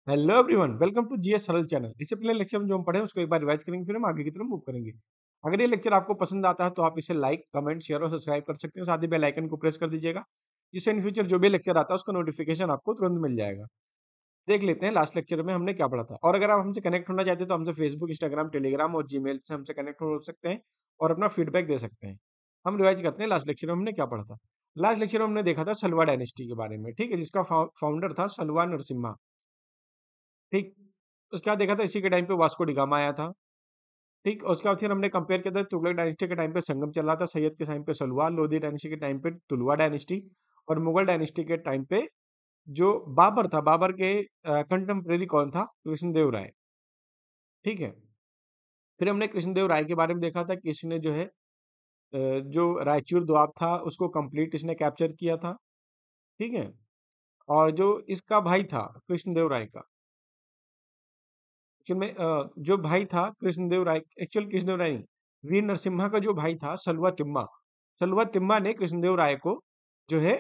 Hello everyone, welcome to GS Saral channel. इससे पहले lecture में जो हम पढ़े उसको एक बार रिवाइज करेंगे, फिर हम आगे की तरफ मूव करेंगे। अगर ये लेक्चर आपको पसंद आता है तो आप इसे लाइक, कमेंट, शेयर और सब्सक्राइब कर सकते हैं। साथ ही बेल आइकन को प्रेस कर दीजिएगा, जिससे इन फ्यूचर जो भी लेक्चर आता है उसका नोटिफिकेशन आपको तुरंत मिल जाएगा। देख लेते हैं लास्ट लेक्चर में हमने क्या पढ़ा था। और अगर आप हमसे कनेक्ट होना चाहते हैं तो हमसे फेसबुक, इंस्टाग्राम, टेलीग्राम और जीमेल से हमसे कनेक्ट हो सकते हैं और अपना फीडबैक दे सकते हैं। हम रिवाइज करते हैं लास्ट लेक्चर में हमने क्या पढ़ा था। लास्ट लेक्चर में हमने देखा था सलवा डायनेस्टी के बारे में, ठीक है, जिसका फाउंडर था सलवा नरसिम्हा। ठीक। उसके बाद देखा था इसी के टाइम पे वास्को डी गामा आया था। ठीक। और उसके बाद फिर हमने कंपेयर किया था तुगलक डायनेस्टी के टाइम पे संगम चल रहा था, सैयद के टाइम पे सलवा, लोधी डायनेस्टी के टाइम पे तुलवा डायनेस्टी, और मुगल डायनेस्टी के टाइम पे जो बाबर था, बाबर के कंटेम्प्रेरी कौन था? कृष्णदेव राय। ठीक है। फिर हमने कृष्णदेव राय के बारे में देखा था कि इसने जो है जो रायचूर दोआब था उसको कंप्लीट इसने कैप्चर किया था। ठीक है। और जो इसका भाई था कृष्णदेव राय का, एक्चुअल में जो भाई था कृष्णदेव राय, एक्चुअल कृष्णदेव राय नहीं, वीर नरसिम्हा का जो भाई था सलवा तिम्मा, सलवा तिम्मा ने कृष्णदेव राय को जो है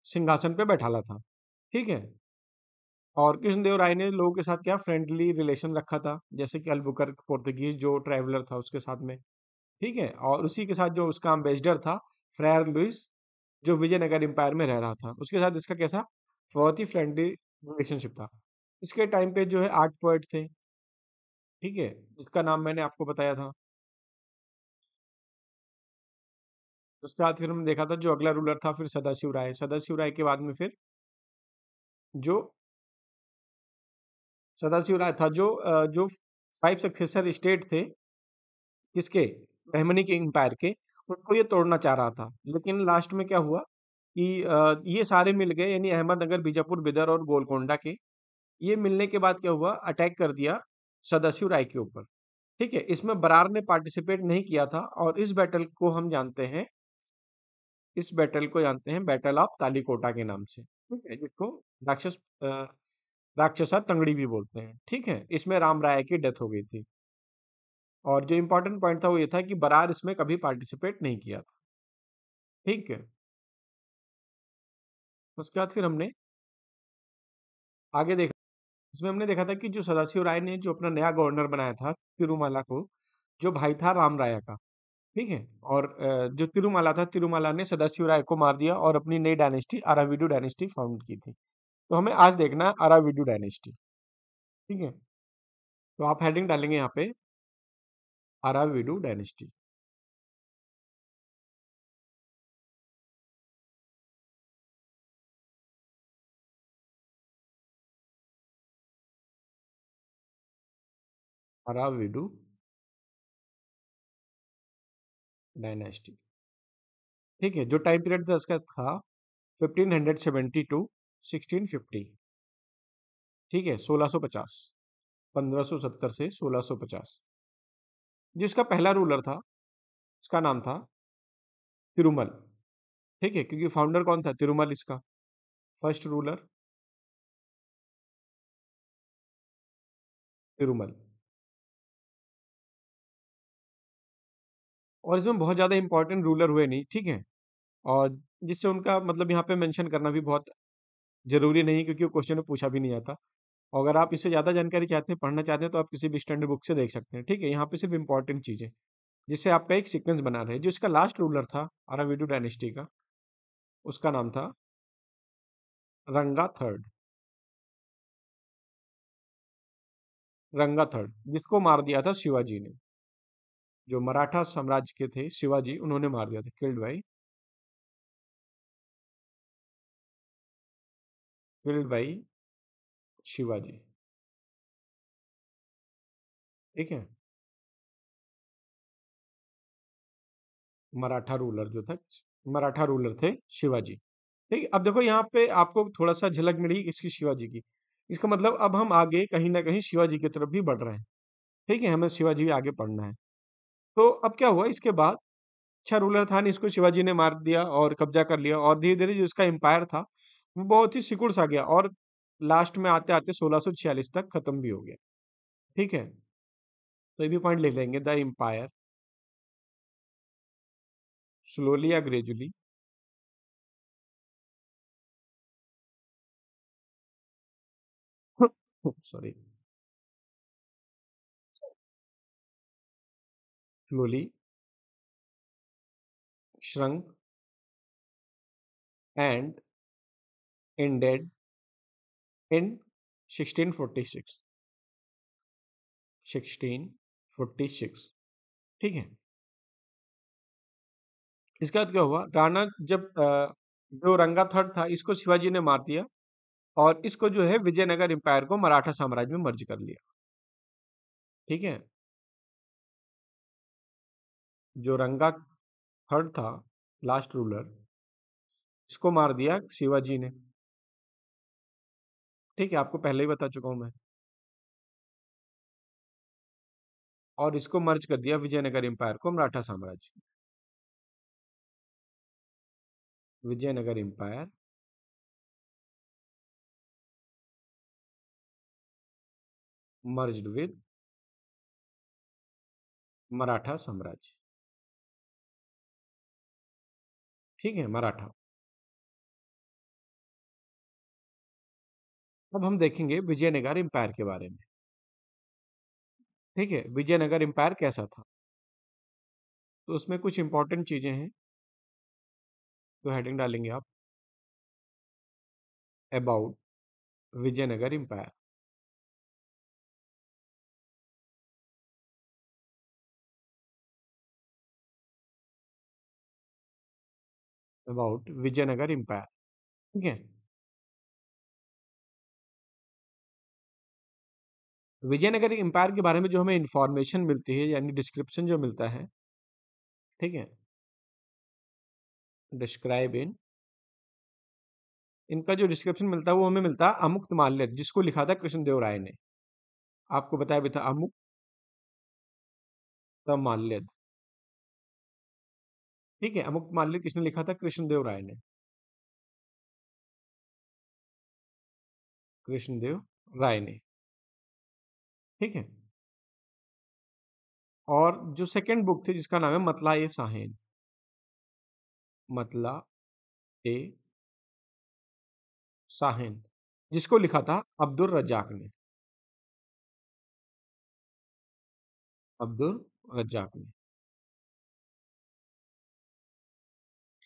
सिंहासन पे बैठाला था। ठीक है। और कृष्णदेव राय ने लोगों के साथ क्या फ्रेंडली रिलेशन रखा था, जैसे कि अल्बुकर्क पोर्तुगीज जो ट्रैवलर था उसके साथ में। ठीक है। और उसी के साथ जो उसका अम्बेसडर था फ्रेयर लुइस, जो विजयनगर एम्पायर में रह रहा था, उसके साथ इसका कैसा बहुत ही फ्रेंडली रिलेशनशिप था। इसके टाइम पे जो है 8 पोइट थे। ठीक है। जिसका नाम मैंने आपको बताया था। उसके बाद फिर हमने देखा था जो अगला रूलर था फिर सदाशिव राय। सदाशिव राय के बाद में फिर जो सदाशिव राय था जो 5 सक्सेसर स्टेट थे किसके, बहमनी के एम्पायर के, उनको ये तोड़ना चाह रहा था। लेकिन लास्ट में क्या हुआ कि ये सारे मिल गए, यानी अहमदनगर, बीजापुर, बिदर और गोलकोंडा के, ये मिलने के बाद क्या हुआ, अटैक कर दिया सदाशिव राय के ऊपर। ठीक है। इसमें बरार ने पार्टिसिपेट नहीं किया था और इस बैटल को जानते हैं बैटल ऑफ तालीकोटा के नाम से। ठीक है। जिसको राक्षस राक्षसा तंगड़ी भी बोलते हैं। ठीक है। इसमें राम राय की डेथ हो गई थी। और जो इंपॉर्टेंट पॉइंट था वो ये था कि बरार इसमें कभी पार्टिसिपेट नहीं किया था। ठीक है। उसके बाद फिर हमने आगे देखा, इसमें हमने देखा था कि जो सदाशिव राय ने जो अपना नया गवर्नर बनाया था तिरुमाला को, जो भाई था राम राय का। ठीक है। और जो तिरुमाला था, तिरुमाला ने सदाशिव राय को मार दिया और अपनी नई डायनेस्टी अराविडु डायनेस्टी फाउंड की थी। तो हमें आज देखना है अराविडु डायनेस्टी। ठीक है। तो आप हेडिंग डालेंगे यहाँ पे अराविडु डायनेस्टी। अराविडु डायनेस्टी। ठीक है। जो टाइम पीरियड था इसका था 1570 टू 1650। ठीक है। 1650, 1570 से 1650। जिसका पहला रूलर था उसका नाम था तिरुमल। ठीक है। क्योंकि फाउंडर कौन था, तिरुमल इसका फर्स्ट रूलर, तिरुमल। और इसमें बहुत ज़्यादा इंपॉर्टेंट रूलर हुए नहीं। ठीक है। और जिससे उनका मतलब यहाँ पे मेंशन करना भी बहुत जरूरी नहीं, क्योंकि वो क्वेश्चन में पूछा भी नहीं आता। और अगर आप इससे ज़्यादा जानकारी चाहते हैं, पढ़ना चाहते हैं, तो आप किसी भी स्टैंडर्ड बुक से देख सकते हैं। ठीक है। यहाँ पे सिर्फ इंपॉर्टेंट चीज़ें जिससे आपका एक सीक्वेंस बना रहे। जो इसका लास्ट रूलर था अराविडु डायनेस्टी का, उसका नाम था रंगा थर्ड। रंगा थर्ड, जिसको मार दिया था शिवाजी ने। जो मराठा साम्राज्य के थे शिवाजी, उन्होंने मार दिया था, किल्ड बाई शिवाजी। ठीक है। मराठा रूलर जो था, मराठा रूलर थे शिवाजी। ठीक है। अब देखो यहाँ पे आपको थोड़ा सा झलक मिली इसकी शिवाजी की। इसका मतलब अब हम आगे कहीं ना कहीं शिवाजी की तरफ भी बढ़ रहे हैं। ठीक है। हमें शिवाजी भी आगे पढ़ना है। तो अब क्या हुआ इसके बाद, अच्छा रूलर था नहीं, इसको शिवाजी ने मार दिया और कब्जा कर लिया, और धीरे धीरे जो इसका एम्पायर था वो बहुत ही सिकुड़ सा गया, और लास्ट में आते आते 1646 तक खत्म भी हो गया। ठीक है। तो ये भी पॉइंट लिख लेंगे, द एम्पायर स्लोली या gradually sorry, slowly shrunk and ended in 1646। 1646, ठीक है। इसके बाद क्या हुआ, राणा जब जो रंगा थर्ड था इसको शिवाजी ने मार दिया और इसको जो है विजयनगर एम्पायर को मराठा साम्राज्य में मर्ज कर लिया, ठीक है। जो रंगा थर्ड था, लास्ट रूलर, इसको मार दिया शिवाजी ने, ठीक है, आपको पहले ही बता चुका हूं मैं। और इसको मर्ज कर दिया विजयनगर एम्पायर को मराठा साम्राज्य। Vijayanagar empire merged with Maratha साम्राज्य, ठीक है, मराठा। अब हम देखेंगे विजयनगर एम्पायर के बारे में, ठीक है। विजयनगर एम्पायर कैसा था, तो उसमें कुछ इंपॉर्टेंट चीजें हैं, तो हेडिंग डालेंगे आप, about Vijayanagar empire. About Vijayanagar empire, ठीक है। विजयनगर एम्पायर के बारे में जो हमें इंफॉर्मेशन मिलती है, यानी डिस्क्रिप्शन जो मिलता है, ठीक है, डिस्क्राइब इन, इनका जो डिस्क्रिप्शन मिलता है वो हमें मिलता है अमुक्त माल्यद, जिसको लिखा था कृष्णदेव राय ने। आपको बताया भी था अमुक्त माल्यद, ठीक है। अमुक्त माल्यद किसने लिखा था, कृष्णदेव राय ने, कृष्णदेव राय ने, ठीक है। और जो सेकंड बुक थी जिसका नाम है मतला ए साहेन, मतला ए साहेन, जिसको लिखा था अब्दुल रज्जाक ने, अब्दुल रज्जाक ने,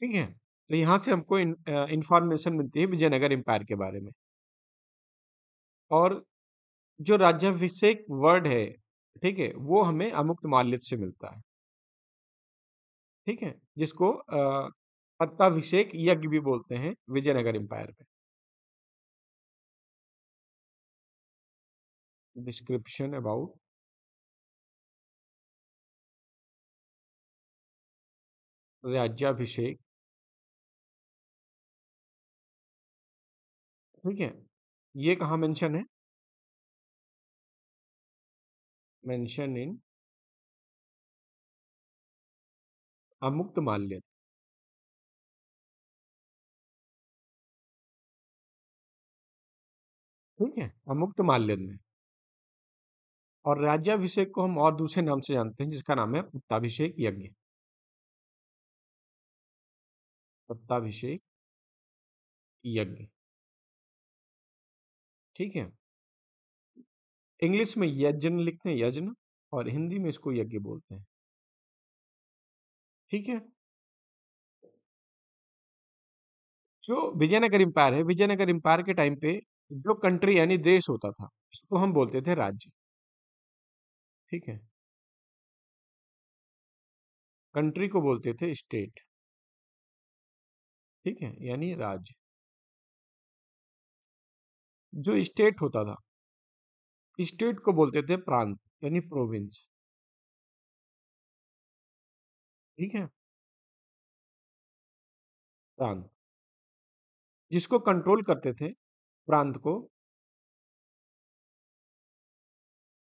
ठीक है। तो यहाँ से हमको इंफॉर्मेशन मिलती है विजयनगर एम्पायर के बारे में। और जो राज्याभिषेक वर्ड है, ठीक है, वो हमें अमुक्त माल्यद से मिलता है, ठीक है, जिसको पट्टाभिषेक यज्ञ भी बोलते हैं विजयनगर एम्पायर में। डिस्क्रिप्शन अबाउट राज्याभिषेक, ठीक है, ये कहाँ मेंशन है, मेंशन इन अमुक्त माल्यद, ठीक है, अमुक्त माल्यद में। और राज्याभिषेक को हम और दूसरे नाम से जानते हैं, जिसका नाम है पट्टाभिषेक यज्ञ, पट्टाभिषेक यज्ञ, ठीक है। इंग्लिश में यज्ञ लिखते हैं, यज्ञ, और हिंदी में इसको यज्ञ बोलते हैं, ठीक है। जो विजयनगर एम्पायर है, विजयनगर एम्पायर के टाइम पे जो कंट्री यानी देश होता था, उसको हम बोलते थे राज्य, ठीक है। कंट्री को बोलते थे स्टेट, ठीक है, यानी राज्य। जो स्टेट होता था, स्टेट को बोलते थे प्रांत, यानी प्रोविंस, ठीक है, प्रांत। जिसको कंट्रोल करते थे प्रांत को,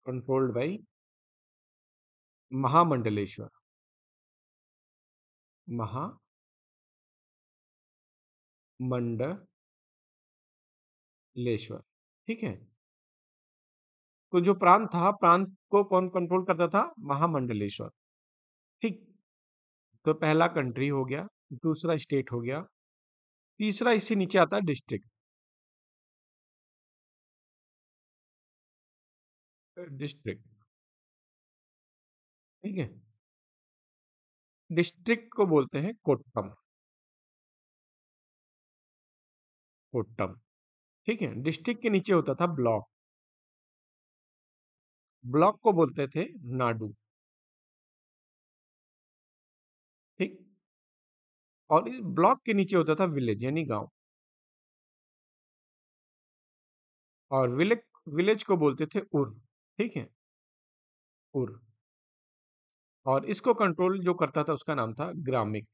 कंट्रोल्ड बाई महामंडलेश्वर, महामंडलेश्वर, ठीक है। तो जो प्रांत था, प्रांत को कौन कंट्रोल करता था, महामंडलेश्वर, ठीक। तो पहला कंट्री हो गया, दूसरा स्टेट हो गया, तीसरा इससे नीचे आता है डिस्ट्रिक्ट, डिस्ट्रिक्ट, ठीक है। डिस्ट्रिक्ट को बोलते हैं कोट्टम, कोट्टम, ठीक है। डिस्ट्रिक्ट के नीचे होता था ब्लॉक, ब्लॉक को बोलते थे नाडु, ठीक। और इस ब्लॉक के नीचे होता था विलेज यानी गांव, और विलेज विलेज को बोलते थे उर, ठीक है, उर। और इसको कंट्रोल जो करता था उसका नाम था ग्रामिक,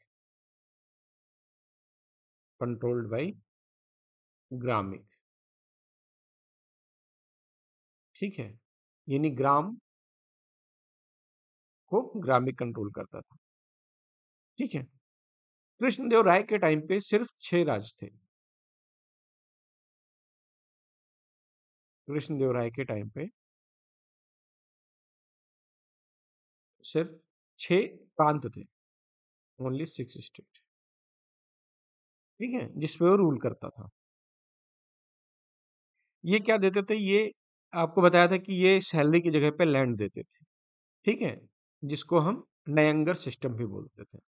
कंट्रोल्ड बाय ग्रामिक, ठीक है। यानी ग्राम को ग्रामिक कंट्रोल करता था, ठीक है। कृष्णदेव राय के टाइम पे सिर्फ 6 राज थे, कृष्णदेव राय के टाइम पे सिर्फ 6 प्रांत थे, ओनली 6 स्टेट, ठीक है, जिसपे वो रूल करता था। ये क्या देते थे, ये आपको बताया था कि ये सैलरी की जगह पे लैंड देते थे, ठीक है, जिसको हम नयंगर सिस्टम भी बोलते थे।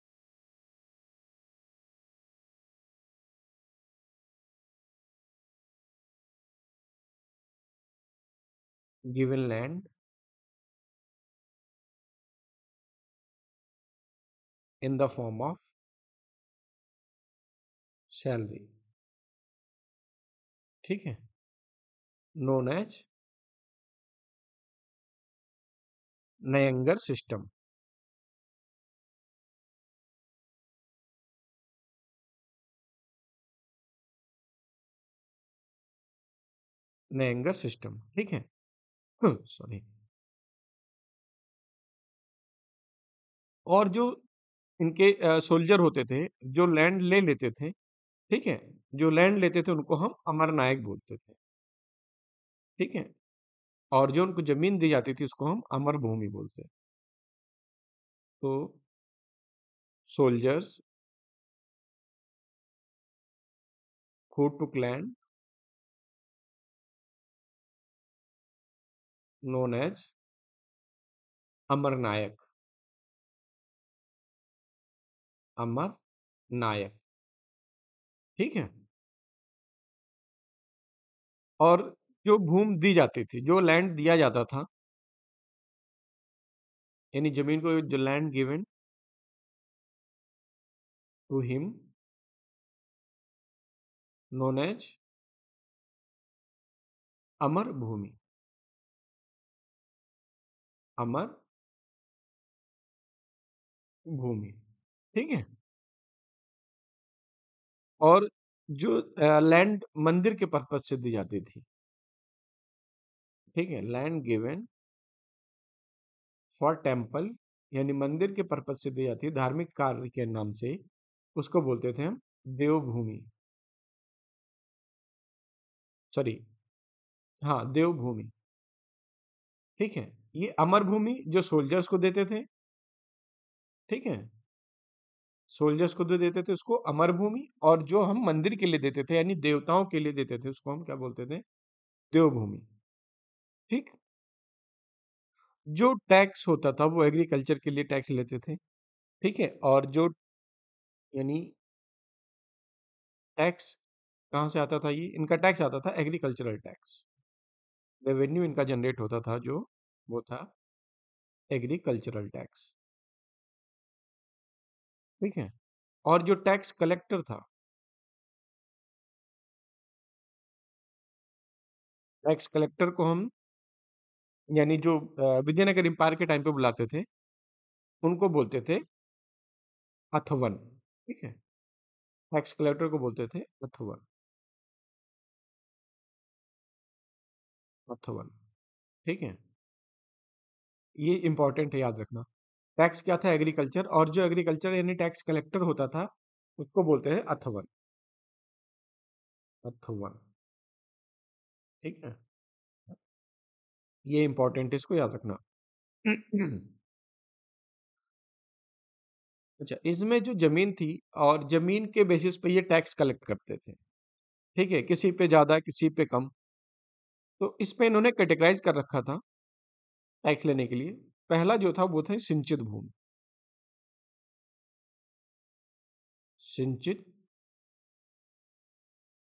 Given land in the form of salary, ठीक है, नोन एज नयंगर सिस्टम, नयंगर सिस्टम, ठीक है। सॉरी। और जो इनके सोल्जर होते थे, जो लैंड ले लेते थे, ठीक है, जो लैंड लेते थे उनको हम अमर नायक बोलते थे, ठीक है। और जो उनको जमीन दी जाती थी उसको हम अमर भूमि बोलते हैं। तो soldiers who took land known as अमर नायक, अमर नायक, ठीक है। और जो भूमि दी जाती थी, जो लैंड दिया जाता था, यानी जमीन को जो land given to him known as अमर भूमि, अमर भूमि, ठीक है। और जो लैंड मंदिर के पर्पज से दी जाती थी, ठीक है, लैंड गिवन फॉर टेम्पल, यानी मंदिर के पर्पज से दी जाती है, धार्मिक कार्य के नाम से, उसको बोलते थे हम देवभूमि, सॉरी, हाँ, देवभूमि, ठीक है। ये अमर भूमि जो सोल्जर्स को देते थे, ठीक है, सोल्जर्स को जो देते थे उसको अमर भूमि, और जो हम मंदिर के लिए देते थे यानी देवताओं के लिए देते थे उसको हम क्या बोलते थे, देवभूमि, ठीक। जो टैक्स होता था वो एग्रीकल्चर के लिए टैक्स लेते थे, ठीक है। और जो यानी टैक्स कहाँ से आता था, ये इनका टैक्स आता था एग्रीकल्चरल टैक्स, रेवेन्यू इनका जनरेट होता था जो, वो था एग्रीकल्चरल टैक्स, ठीक है। और जो टैक्स कलेक्टर था, टैक्स कलेक्टर को हम यानी जो विजयनगर एम्पायर के टाइम पे बुलाते थे उनको बोलते थे अथवन, ठीक है। टैक्स कलेक्टर को बोलते थे अथवन, अथवन, ठीक है। ये इंपॉर्टेंट है, याद रखना। टैक्स क्या था, एग्रीकल्चर, और जो एग्रीकल्चर यानी टैक्स कलेक्टर होता था उसको बोलते हैं अथवन, अथवन, ठीक है। ये इंपॉर्टेंट है, इसको याद रखना। अच्छा, इसमें जो जमीन थी और जमीन के बेसिस पे ये टैक्स कलेक्ट करते थे, ठीक है, किसी पे ज्यादा किसी पे कम। तो इस पे इन्होंने कैटेगराइज कर रखा था टैक्स लेने के लिए। पहला जो था वो था सिंचित भूमि। सिंचित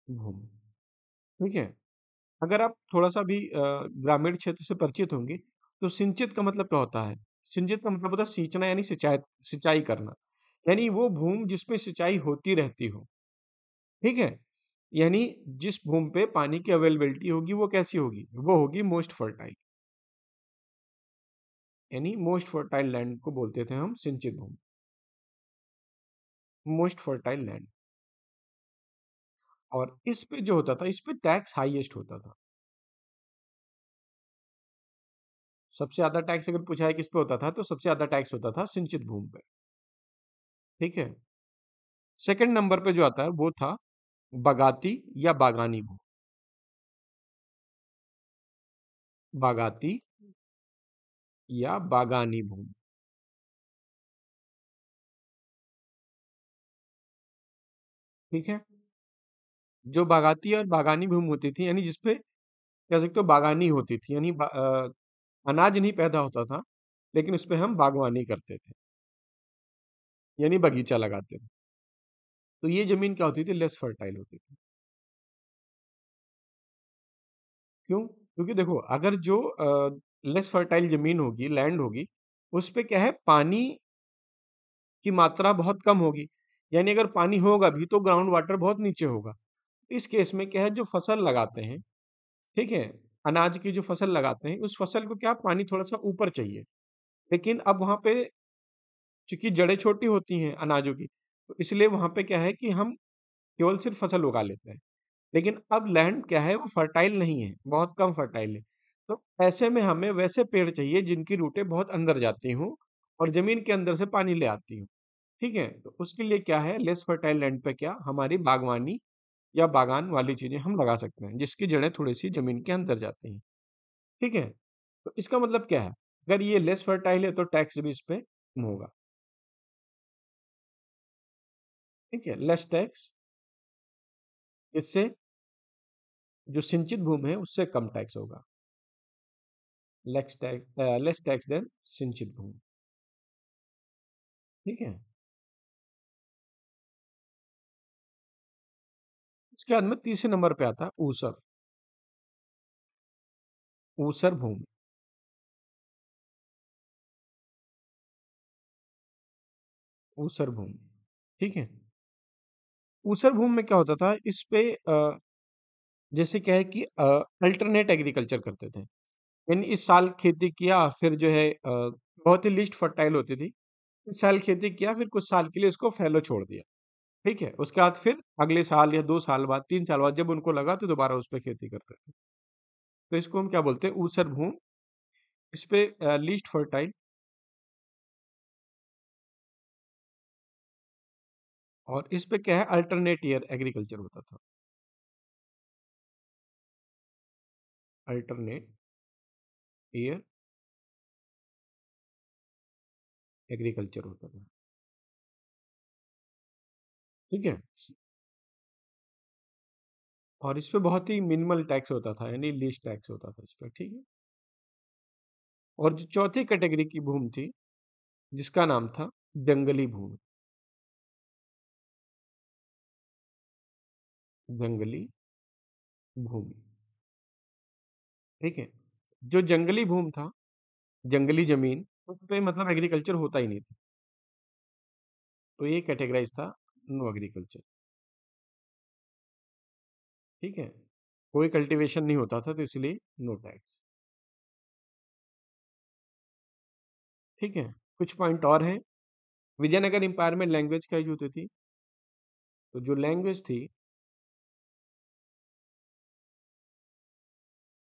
भूमि, ठीक है। अगर आप थोड़ा-सा भी ग्रामीण क्षेत्र से परिचित होंगे, तो सिंचित का मतलब क्या होता है? सिंचित का मतलब होता है सींचना यानी सिंचाई करना। यानी वो भूमि जिसमें सिंचाई होती रहती हो, ठीक है? यानी जिस भूमि पे पानी की अवेलेबिलिटी होगी वो कैसी होगी? वो होगी मोस्ट फर्टाइल। यानी मोस्ट फर्टाइल लैंड को बोलते थे हम सिंचित भूमि, मोस्ट फर्टाइल लैंड। और इस पे जो होता था, इस पे टैक्स हाईएस्ट होता था। सबसे ज़्यादा टैक्स अगर पूछा है किस पे होता था, तो सबसे ज़्यादा टैक्स होता था सिंचित भूमि पे, ठीक है? सेकंड नंबर पे जो आता है वो था बागाती या बागानी भूमि। बागाती या बागानी भूमि, ठीक है। जो बागाती और बागानी भूमि होती थी यानी जिसपे कह सकते हो बागानी होती थी, यानी अनाज नहीं पैदा होता था, लेकिन उसपे हम बागवानी करते थे, यानी बगीचा लगाते थे। तो ये जमीन क्या होती थी? लेस फर्टाइल होती थी। क्यों? क्योंकि देखो अगर जो लेस फर्टाइल जमीन होगी, लैंड होगी, उस पे क्या है, पानी की मात्रा बहुत कम होगी। यानी अगर पानी होगा भी तो ग्राउंड वाटर बहुत नीचे होगा। इस केस में क्या है, जो फसल लगाते हैं, ठीक है, अनाज की जो फसल लगाते हैं, उस फसल को क्या पानी थोड़ा सा ऊपर चाहिए। लेकिन अब वहां पे चूंकि जड़ें छोटी होती हैं अनाजों की, तो इसलिए वहां पे क्या है कि हम केवल सिर्फ फसल उगा लेते हैं। लेकिन अब लैंड क्या है, वो फर्टाइल नहीं है, बहुत कम फर्टाइल है। तो ऐसे में हमें वैसे पेड़ चाहिए जिनकी रूटें बहुत अंदर जाती हों और जमीन के अंदर से पानी ले आती हों, ठीक है। तो उसके लिए क्या है, लेस फर्टाइल लैंड पे क्या हमारी बागवानी या बागान वाली चीजें हम लगा सकते हैं, जिसकी जड़ें थोड़ी सी जमीन के अंदर जाती हैं, ठीक है। तो इसका मतलब क्या है, अगर ये लेस फर्टाइल है तो टैक्स भी इस पे कम होगा, ठीक है। लेस टैक्स, इससे जो सिंचित भूमि है उससे कम टैक्स होगा। लेस टैक्स देन सिंचित भूमि, ठीक है। इसके बाद में तीसरे नंबर पे आता है ऊसर। ऊसर भूमि, ऊसर भूमि, ठीक है। ऊसर भूमि में क्या होता था, इस पे जैसे क्या है कि अल्टरनेट एग्रीकल्चर करते थे। यानी इस साल खेती किया, फिर जो है बहुत ही लिस्ट फर्टाइल होती थी। इस साल खेती किया, फिर कुछ साल के लिए उसको फैलो छोड़ दिया, ठीक है। उसके बाद फिर अगले साल या 2 साल बाद, 3 साल बाद जब उनको लगा तो दोबारा उस पे खेती करते थे। तो इसको हम क्या बोलते हैं? ऊसर भूमि। इस पे लीस्ट फर्टाइल, और इस पे क्या है, अल्टरनेट ईयर एग्रीकल्चर होता था। अल्टरनेट ईयर एग्रीकल्चर होता था, ठीक है। और इस पे बहुत ही मिनिमल टैक्स होता था, यानी लीस्ट टैक्स होता था इस पे, ठीक है। और जो चौथी कैटेगरी की भूमि थी, जिसका नाम था जंगली भूमि। जंगली भूमि, ठीक है। जो जंगली भूमि था, जंगली जमीन, उस पे मतलब एग्रीकल्चर होता ही नहीं था। तो ये कैटेगराइज था नो एग्रीकल्चर, ठीक है। कोई कल्टीवेशन नहीं होता था, तो इसलिए नो टैक्स, ठीक है। कुछ पॉइंट और हैं। विजयनगर एम्पायर में लैंग्वेज क्या यूज होती थी? तो जो लैंग्वेज थी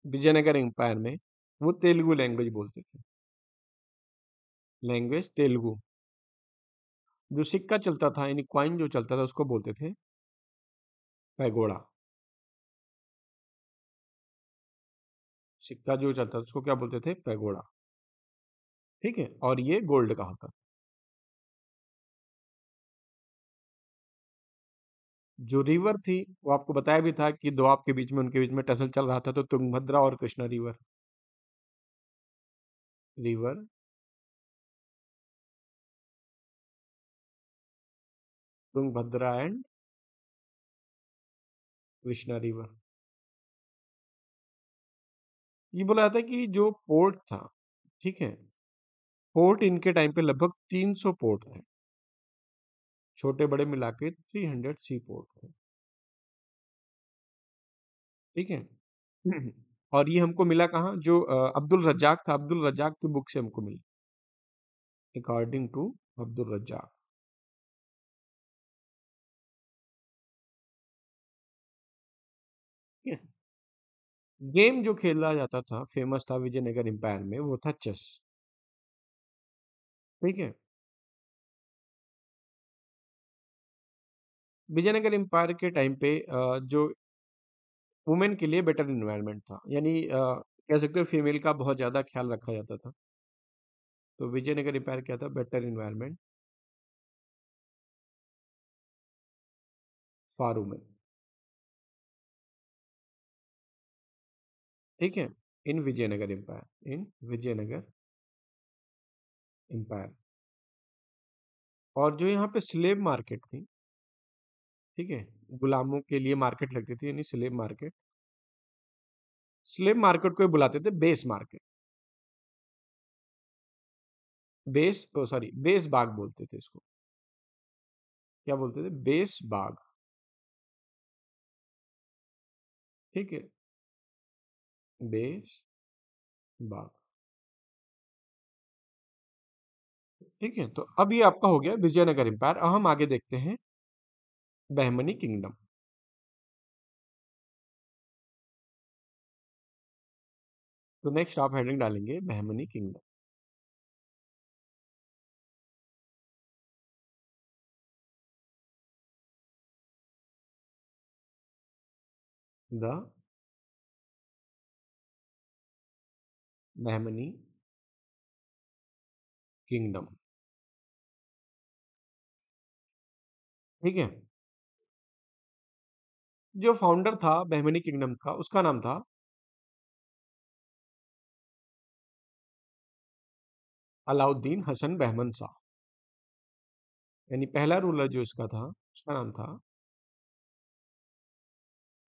विजयनगर एम्पायर में, वो तेलुगु लैंग्वेज बोलते थे। लैंग्वेज तेलुगु। जो सिक्का चलता था यानी कॉइन जो चलता था उसको बोलते थे पैगोड़ा। सिक्का जो चलता था उसको क्या बोलते थे? पैगोड़ा, ठीक है। और ये गोल्ड का होता था। जो रिवर थी, वो आपको बताया भी था कि दोआब के बीच में, उनके बीच में टसल चल रहा था, तो तुंगभद्रा और Krishna river, river, Tungabhadra and Krishna river. ये बोला जाता है कि जो पोर्ट था, ठीक है, पोर्ट इनके टाइम पे लगभग 300 पोर्ट थे, छोटे बड़े मिला के 300 सी पोर्ट थे, ठीक है। और ये हमको मिला कहाँ, जो अब्दुल रज्जाक था, अब्दुल रज्जाक की बुक से हमको मिला, अकॉर्डिंग टू अब्दुल रज्जाक। ठीक है। गेम जो खेला जाता था, फेमस था विजयनगर एम्पायर में, वो था चेस, ठीक है। विजयनगर एम्पायर के टाइम पे जो वुमेन के लिए बेटर इन्वायरमेंट था, यानी कह सकते हो फीमेल का बहुत ज़्यादा ख्याल रखा जाता था। तो विजयनगर एम्पायर क्या था, बेटर इन्वायरमेंट फॉर वुमेन, ठीक है, इन विजयनगर एम्पायर, इन विजयनगर एम्पायर। और जो यहाँ पे स्लेव मार्केट थी, ठीक है, गुलामों के लिए मार्केट लगती थी, यानी स्लेव मार्केट, स्लेव मार्केट को ही बुलाते थे बेस मार्केट, बेस, ओ सॉरी, बेस बाग बोलते थे इसको, क्या बोलते थे, बेस बाग, ठीक है, बेस बाग, ठीक है। तो अब ये आपका हो गया विजयनगर एम्पायर। अब हम आगे देखते हैं बहमनी किंगडम। तो नेक्स्ट आप हेडिंग डालेंगे Bahmani kingdom, the Bahmani kingdom, ठीक है। जो फाउंडर था बहमनी किंगडम का, उसका नाम था अलाउद्दीन हसन बहमन शाह, यानी पहला रूलर जो इसका था, उसका नाम था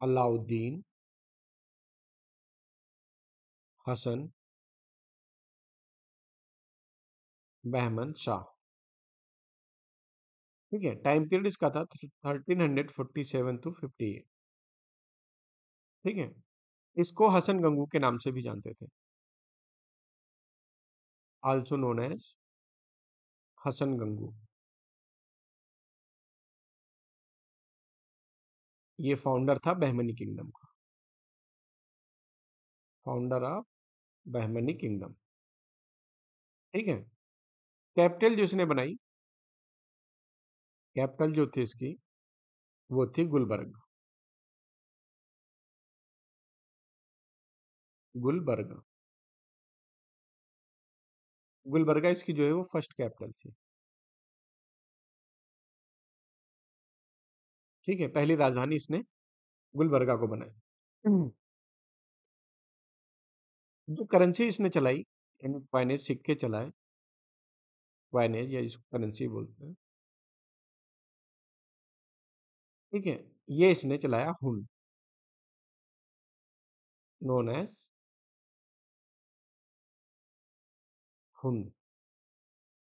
अलाउद्दीन हसन बहमन शाह, ठीक है। टाइम पीरियड इसका था 1347 टू 58, ठीक है। इसको हसन गंगू के नाम से भी जानते थे, also known as Hasan Gangu. ये फाउंडर था बहमनी किंगडम का, फाउंडर ऑफ बहमनी किंगडम, ठीक है। कैपिटल जो इसने बनाई, कैपिटल जो थी इसकी, वो थी गुलबर्ग, गुलबर्ग, गुलबर्गा इसकी जो है वो फर्स्ट कैपिटल थी, ठीक है। पहली राजधानी इसने गुलबर्गा को बनाई। जो करेंसी इसने चलाई, यानी कॉइनेज, सिक्के चलाए, कॉइनेज या इसको करेंसी बोलते हैं, ठीक है। ये इसने चलाया हुन, नोन एज हुन,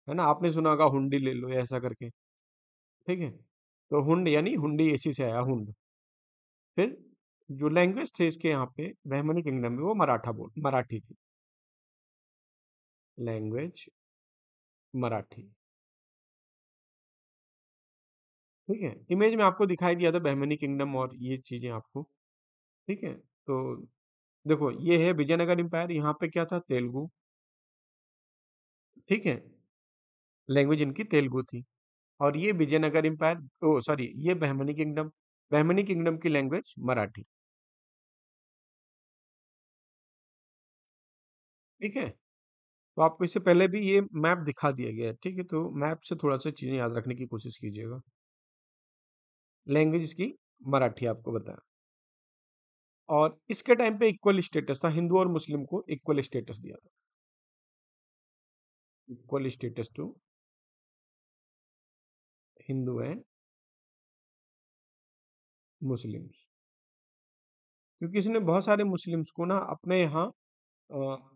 है ना, आपने सुना होगा हुंडी ले लो या ऐसा करके, ठीक है। तो हुंड यानी हुंडी इसी से आया, हुंड। फिर जो लैंग्वेज थे इसके यहाँ पे बहमनी किंगडम में, वो मराठी थी, लैंग्वेज मराठी, ठीक है। इमेज में आपको दिखाई दिया था बहमनी किंगडम और ये चीजें आपको, ठीक है। तो देखो ये है विजयनगर एम्पायर, यहाँ पे क्या था, तेलुगु, ठीक है, लैंग्वेज इनकी तेलुगु थी। और ये विजयनगर एम्पायर, ओ सॉरी, ये बहमनी किंगडम, बहमनी किंगडम की लैंग्वेज मराठी, ठीक है। तो आपको इससे पहले भी ये मैप दिखा दिया गया है, ठीक है। तो मैप से थोड़ा सा चीजें याद रखने की कोशिश कीजिएगा। लैंग्वेज इसकी मराठी आपको बताया। और इसके टाइम पे इक्वल स्टेटस था, हिंदू और मुस्लिम को इक्वल स्टेटस दिया था, equal status to Hindu and Muslims, क्योंकि इसने बहुत सारे मुस्लिम्स को ना अपने यहाँ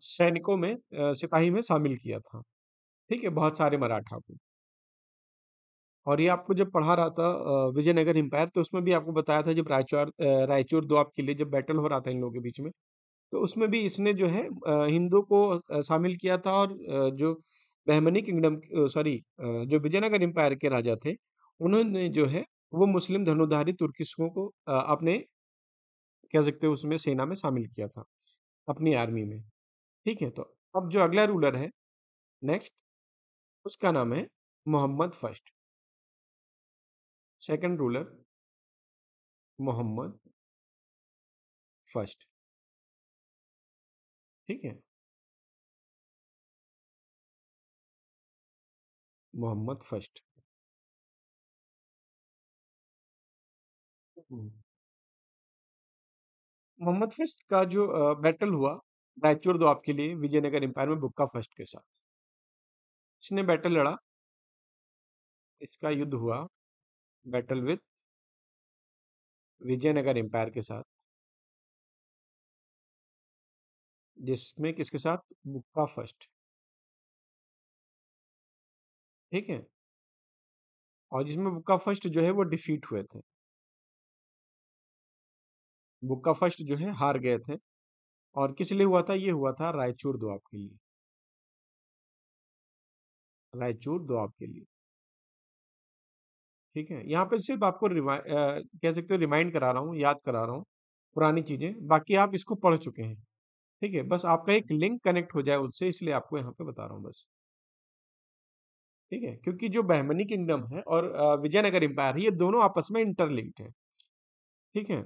सैनिकों में सिपाही में शामिल किया था। ठीक है, बहुत सारे मराठा को। और ये आपको जब पढ़ा रहा था विजयनगर एम्पायर, तो उसमें भी आपको बताया था जब रायचूर दोआब के लिए जब बैटल हो रहा था इन लोगों के बीच में, तो उसमें भी इसने जो है हिंदू को शामिल किया था। और जो बहमनी किंगडम, सॉरी, जो विजयनगर एम्पायर के राजा थे, उन्होंने जो है वो मुस्लिम धनुधारी तुर्किस्टों को अपने, कह सकते हो, उसमें सेना में शामिल किया था, अपनी आर्मी में। ठीक है, तो अब जो अगला रूलर है नेक्स्ट, उसका नाम है Mohammed first. Second ruler Mohammed first. ठीक है, मोहम्मद फर्स्ट। हम्म। मोहम्मद फर्स्ट का जो बैटल हुआ रायचूर दोआब के लिए विजयनगर एम्पायर में बुक्का फर्स्ट के साथ, इसने बैटल लड़ा, इसका युद्ध हुआ बैटल विद विजयनगर एम्पायर के साथ, जिसमें किसके साथ, बुक्का फर्स्ट। ठीक है, और जिसमें बुक्का फर्स्ट जो है वो डिफीट हुए थे, बुक्का फर्स्ट जो है हार गए थे। और किस लिए हुआ था, ये हुआ था रायचूर दोआब के लिए, रायचूर दोआब के लिए। ठीक है, यहाँ पे सिर्फ आपको कह सकते हो रिमाइंड करा रहा हूँ, याद करा रहा हूँ पुरानी चीजें, बाकी आप इसको पढ़ चुके हैं। ठीक है, बस आपका एक लिंक कनेक्ट हो जाए उससे, इसलिए आपको यहाँ पे बता रहा हूँ बस। ठीक है, क्योंकि जो बहमनी किंगडम है और विजयनगर एम्पायर है, ये दोनों आपस में इंटरलिंक्ड है। ठीक है,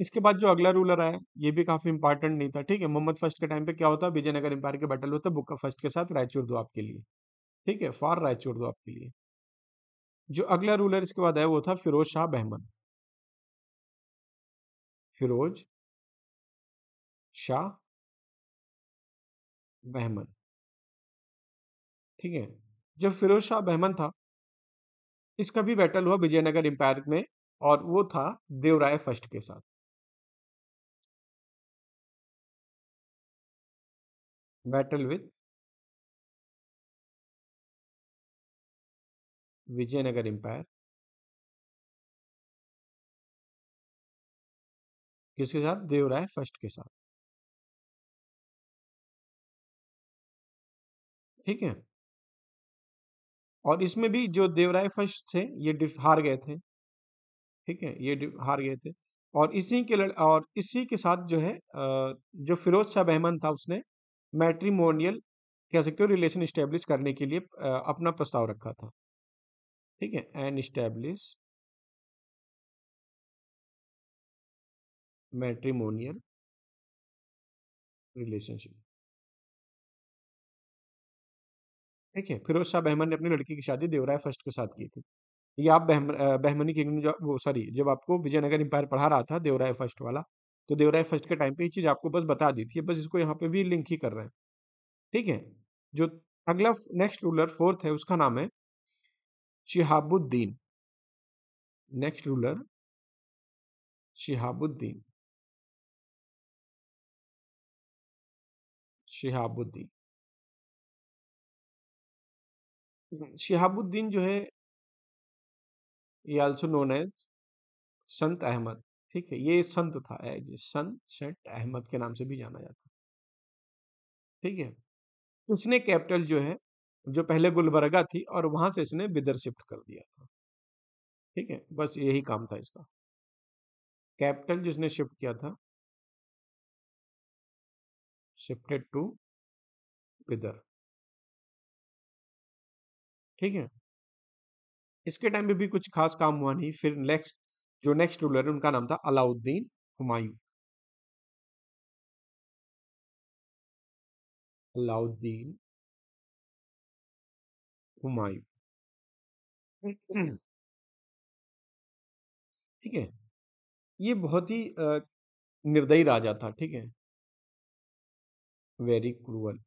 इसके बाद जो अगला रूलर आया, ये भी काफी इंपॉर्टेंट नहीं था। ठीक है, मोहम्मद फर्स्ट के टाइम पे क्या होता, विजयनगर एम्पायर के बैटल होता बुक्का फर्स्ट के साथ रायचूर दोआब के लिए। ठीक है, फॉर रायचूर दोआब के लिए। जो अगला रूलर इसके बाद आया वो था फिरोज शाह बहमन। फिरोज शाह बहमन। ठीक है, जब फिरोज शाह बहमन था, इसका भी बैटल हुआ विजयनगर एम्पायर में, और वो था देवराय फर्स्ट के साथ। बैटल विद विजयनगर एम्पायर, किसके साथ, देवराय फर्स्ट के साथ। ठीक है, और इसमें भी जो देवराय फर्स्ट थे ये हार गए थे। ठीक है, ये हार गए थे। और और इसी के साथ जो है जो फिरोज शाह बहमन था, उसने मैट्रिमोनियल, कह सकते हो, रिलेशन स्टेब्लिश करने के लिए अपना प्रस्ताव रखा था। ठीक है, एंड स्टेब्लिश मैट्रिमोनियल रिलेशनशिप। ठीक है, फिरोज शाह बहमन ने अपनी लड़की की शादी देवराय फर्स्ट के साथ की थी। ये आप बहमनी किंगडम, जो वो सॉरी, जब आपको विजयनगर एम्पायर पढ़ा रहा था देवराय फर्स्ट वाला, तो देवराय फर्स्ट के टाइम पे ये चीज आपको बस बता दी थी, बस इसको यहाँ पे भी लिंक ही कर रहे हैं। ठीक है, जो अगला नेक्स्ट रूलर फोर्थ है, उसका नाम है शिहाबुद्दीन। Next ruler Shihabuddin. शिहाबुद्दीन। शिहाबुद्दीन जो है, ये आल्सो नोन एज संत अहमद। ठीक है, ये संत था, संत सेठ अहमद के नाम से भी जाना जाता है। ठीक है, उसने कैपिटल जो है, जो पहले गुलबर्गा थी, और वहां से इसने बिदर शिफ्ट कर दिया था। ठीक है, बस यही काम था इसका, कैपिटल जिसने शिफ्ट किया था, शिफ्टेड टू बिदर। ठीक है, इसके टाइम पे भी कुछ खास काम हुआ नहीं। फिर नेक्स्ट रूलर है, उनका नाम था अलाउद्दीन हुमायूं। अलाउद्दीन हुमायूं। ठीक है, ये बहुत ही निर्दयी राजा था। ठीक है, वेरी क्रूअल।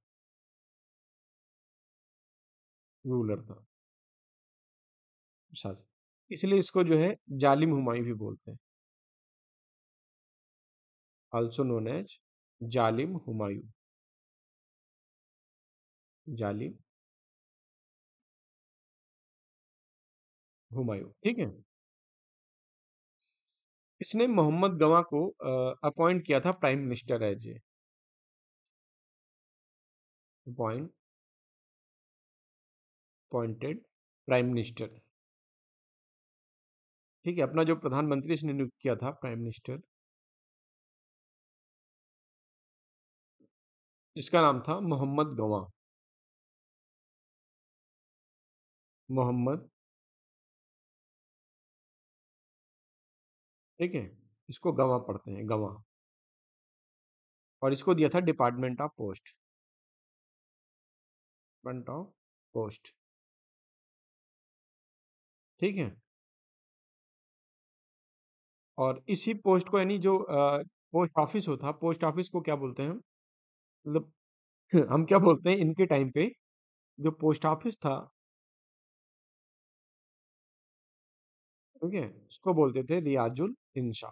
रूलर था। शासक, इसलिए इसको जो है जालिम हुमायूं भी बोलते हैं, ऑल्सो नोन एज जालिम हुमायूं। जालिम हुमायूं, ठीक है। इसने मोहम्मद गवा को अपॉइंट किया था prime minister as a appointed prime minister, ठीक है। अपना जो प्रधानमंत्री इसने नियुक्त किया था प्राइम मिनिस्टर, जिसका नाम था मोहम्मद गवा। मोहम्मद, ठीक है, इसको गवा पढ़ते हैं, गवा। और इसको दिया था department of post, department of post, ठीक है। और इसी पोस्ट को, यानी जो पोस्ट ऑफिस होता, पोस्ट ऑफिस को क्या बोलते हैं, मतलब हम क्या बोलते हैं इनके टाइम पे, जो पोस्ट ऑफिस था, ठीक है, उसको बोलते थे रियाजुल इंशा।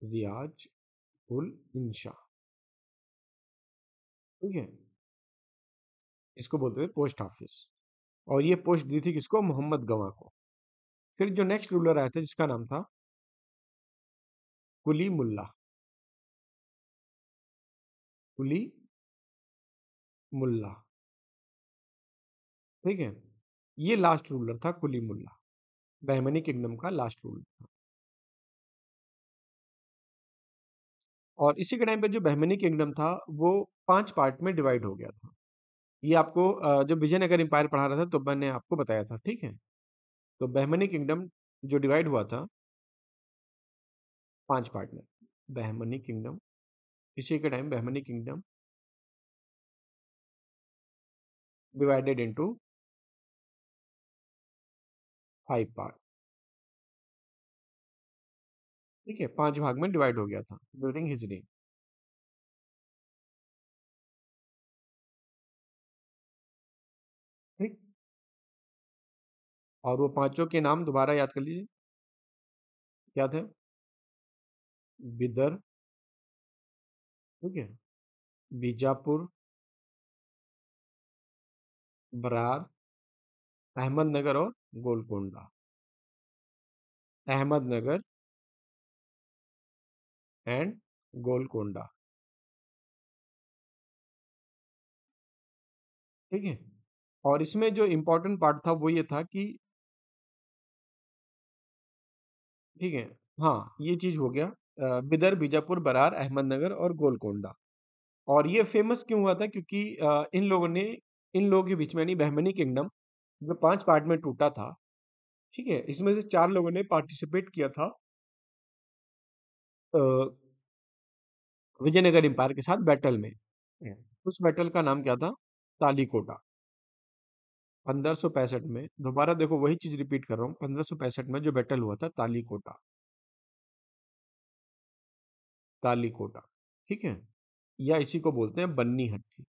रियाज उल इंशा, ठीक है, इसको बोलते थे पोस्ट ऑफिस। और ये पोस्ट दी थी किसको, मोहम्मद गवा को। फिर जो नेक्स्ट रूलर आया था, जिसका नाम था कुली मुल्ला, कुली मुल्ला, ठीक है। ये लास्ट रूलर था कुली मुल्ला, बहमनी किंगडम का लास्ट रूलर था। और इसी के टाइम पे जो बहमनी किंगडम था, वो 5 पार्ट में डिवाइड हो गया था। ये आपको जो विजयनगर एम्पायर पढ़ा रहा था तो मैंने आपको बताया था, ठीक है। तो बहमनी किंगडम जो डिवाइड हुआ था 5 पार्ट में, बहमनी किंगडम, इसी के time Bahmani kingdom divided into 5 part, ठीक है, 5 भाग में डिवाइड हो गया था ड्यूरिंग हिज reign, ठीक। और वो पांचों के नाम दोबारा याद कर लीजिए, क्या थे, बिदर, ठीक है, बीजापुर, बरार, अहमदनगर और गोलकोंडा। अहमदनगर एंड गोलकोंडा, ठीक है। और इसमें जो इम्पोर्टेंट पार्ट था वो ये था कि, ठीक है, हाँ, ये चीज हो गया, बिदर, बीजापुर, बरार, अहमदनगर और गोलकोंडा। और ये फेमस क्यों हुआ था, क्योंकि इन लोगों के बीच में, यानी बहमनी किंगडम जो 5 पार्ट में टूटा था, ठीक है, इसमें से 4 लोगों ने पार्टिसिपेट किया था अ, विजयनगर एम्पायर के साथ बैटल में। उस बैटल का नाम क्या था, तालीकोटा। 1565 में, दोबारा देखो वही चीज रिपीट कर रहा हूँ, 1565 में जो बैटल हुआ था तालीकोटा, तालीकोटा, ठीक है, या इसी को बोलते हैं बन्नी हट्टी,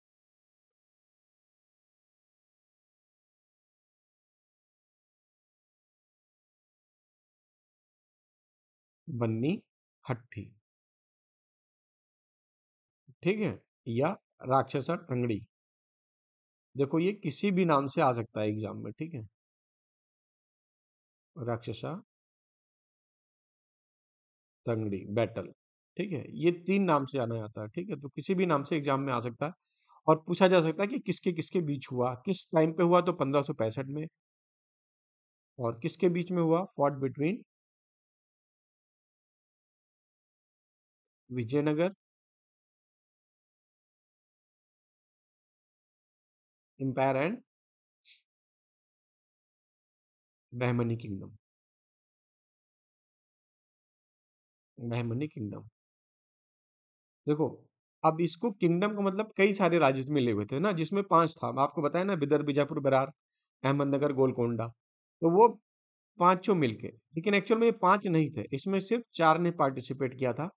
बन्नी हट्टी, ठीक है, या राक्षसा टंगड़ी। देखो ये किसी भी नाम से आ सकता है एग्जाम में, ठीक है, राक्षसा टंगड़ी बैटल, ठीक है, ये 3 नाम से आना आता है, ठीक है। तो किसी भी नाम से एग्जाम में आ सकता है, और पूछा जा सकता है कि किसके किसके बीच हुआ, किस टाइम पे हुआ, तो 1565 में। और किसके बीच में हुआ, fought between Vijayanagar empire and Bahmani kingdom, Bahmani kingdom. देखो, अब इसको किंगडम का मतलब कई सारे राज्य मिले हुए थे ना, जिसमें 5 था, मैं आपको बताया ना, बिदर, बीजापुर, बरार, अहमदनगर, गोलकोंडा। तो वो पांचों मिलके, लेकिन एक्चुअल में ये 5 नहीं थे, इसमें सिर्फ 4 ने पार्टिसिपेट किया था।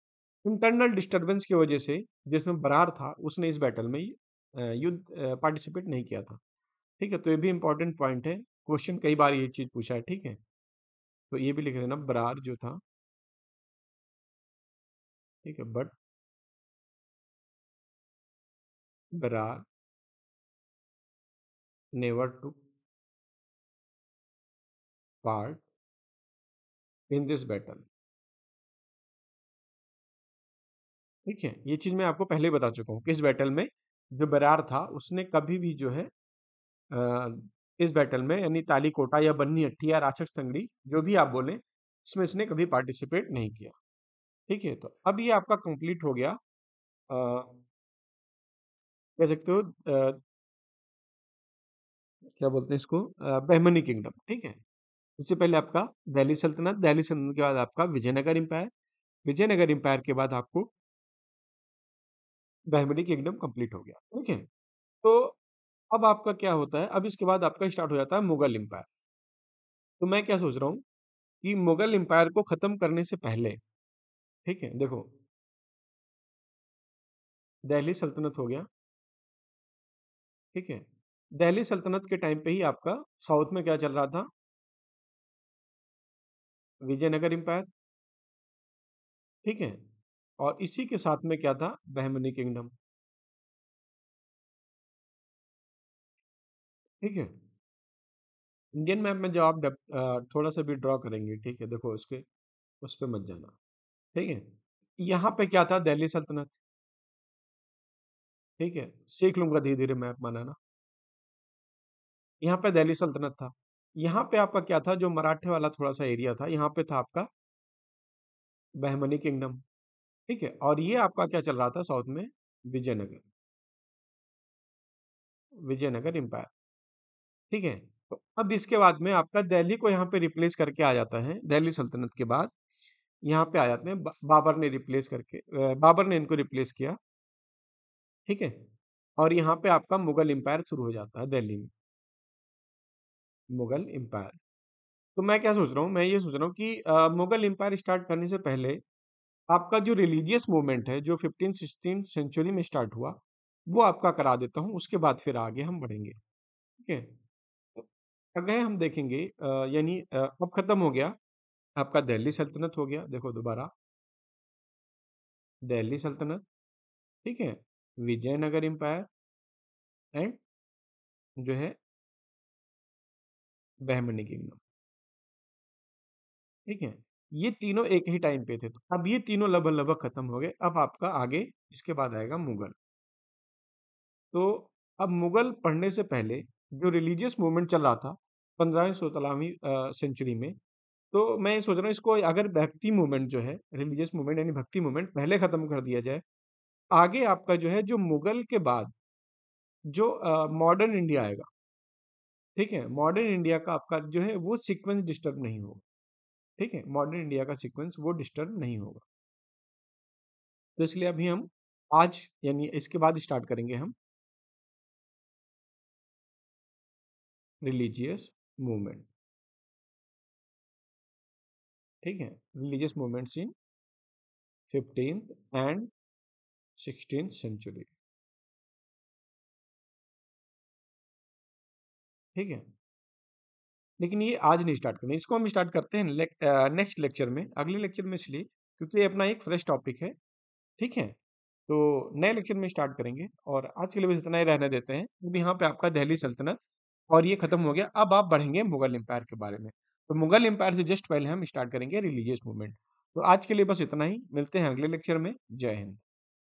इंटरनल डिस्टरबेंस की वजह से जिसमें बरार था उसने इस बैटल में युद्ध पार्टिसिपेट नहीं किया था। ठीक है, तो ये भी इंपॉर्टेंट पॉइंट है, क्वेश्चन कई बार ये चीज पूछा है। ठीक है, तो ये भी लिख देना, बरार जो था, ठीक है, but Berar never took part in this battle. ठीक है, ये चीज मैं आपको पहले ही बता चुका हूँ कि इस बैटल में जो बरार था उसने कभी भी जो है इस बैटल में यानी तालीकोटा या बन्नी हट्टी या राक्षस तंगड़ी जो भी आप बोले, इसमें इसने कभी पार्टिसिपेट नहीं किया। ठीक है, तो अब ये आपका कंप्लीट हो गया, कह सकते हो क्या बोलते हैं इसको, बहमनी किंगडम। ठीक है, इससे पहले आपका दिल्ली सल्तनत, दिल्ली सल्तनत के बाद आपका विजयनगर एम्पायर, विजयनगर एम्पायर के बाद आपको बहमनी किंगडम कंप्लीट हो गया। ठीक है, तो अब आपका क्या होता है, अब इसके बाद आपका स्टार्ट हो जाता है मुगल एम्पायर। तो मैं क्या सोच रहा हूँ कि मुगल एम्पायर को खत्म करने से पहले, ठीक है, देखो, दिल्ली सल्तनत हो गया। ठीक है, दिल्ली सल्तनत के टाइम पे ही आपका साउथ में क्या चल रहा था, विजयनगर एम्पायर। ठीक है, और इसी के साथ में क्या था, बहमनी किंगडम। ठीक है, इंडियन मैप में जब आप थोड़ा सा भी ड्रॉ करेंगे, ठीक है, देखो उसके उस पे मत जाना। ठीक है, यहाँ पे क्या था, दिल्ली सल्तनत। ठीक है, सीख लूंगा धीरे धीरे मैप बनाना। यहाँ पे दिल्ली सल्तनत था। यहाँ पे आपका क्या था, जो मराठे वाला थोड़ा सा एरिया था, यहाँ पे था आपका बहमनी किंगडम। ठीक है, और ये आपका क्या चल रहा था साउथ में, विजयनगर, विजयनगर एम्पायर। ठीक है, तो अब इसके बाद में आपका दिल्ली को यहाँ पे रिप्लेस करके आ जाता है, दिल्ली सल्तनत के बाद यहाँ पे आ जाते हैं बाबर ने रिप्लेस करके, बाबर ने इनको रिप्लेस किया। ठीक है, और यहाँ पे आपका मुगल एम्पायर शुरू हो जाता है दिल्ली में, मुगल एम्पायर। तो मैं क्या सोच रहा हूँ, मैं ये सोच रहा हूँ कि मुगल एम्पायर स्टार्ट करने से पहले आपका जो रिलीजियस मूवमेंट है जो 15-16 सेंचुरी में स्टार्ट हुआ, वो आपका करा देता हूँ, उसके बाद फिर आगे हम बढ़ेंगे। ठीक है, तो अगर हम देखेंगे यानी अब खत्म हो गया आपका दिल्ली सल्तनत, हो गया देखो दोबारा, दिल्ली सल्तनत। ठीक है, विजयनगर एम्पायर एंड जो है बहमनी किंगडम। ठीक है, ये तीनों एक ही टाइम पे थे, तो अब ये तीनों लगभग लगभग खत्म हो गए। अब आपका आगे इसके बाद आएगा मुगल। तो अब मुगल पढ़ने से पहले जो रिलीजियस मूवमेंट चल रहा था 15वीं 16वीं सेंचुरी में, तो मैं ये सोच रहा हूँ इसको अगर भक्ति मूवमेंट जो है, रिलीजियस मूवमेंट यानी भक्ति मूवमेंट पहले खत्म कर दिया जाए, आगे आपका जो है जो मुगल के बाद जो मॉडर्न इंडिया आएगा, ठीक है, मॉडर्न इंडिया का आपका जो है वो सीक्वेंस डिस्टर्ब नहीं होगा। ठीक है, मॉडर्न इंडिया का सीक्वेंस वो डिस्टर्ब नहीं होगा। तो इसलिए अभी हम आज यानी इसके बाद स्टार्ट करेंगे हम रिलीजियस मूवमेंट। ठीक है, religious movements in 15th and 16th century. ठीक है, लेकिन ये आज नहीं स्टार्ट करना, इसको हम स्टार्ट करते हैं नेक्स्ट लेक्चर में, अगले लेक्चर में, इसलिए क्योंकि ये अपना एक फ्रेश टॉपिक है। ठीक है, तो नए लेक्चर में स्टार्ट करेंगे, और आज के लिए बस इतना ही रहने देते हैं, क्योंकि यहाँ पे आपका दिल्ली सल्तनत और ये खत्म हो गया। अब आप बढ़ेंगे मुगल एम्पायर के बारे में, तो मुगल एम्पायर से जस्ट पहले हम स्टार्ट करेंगे रिलीजियस मूवमेंट। तो आज के लिए बस इतना ही, मिलते हैं अगले लेक्चर में। जय हिंद।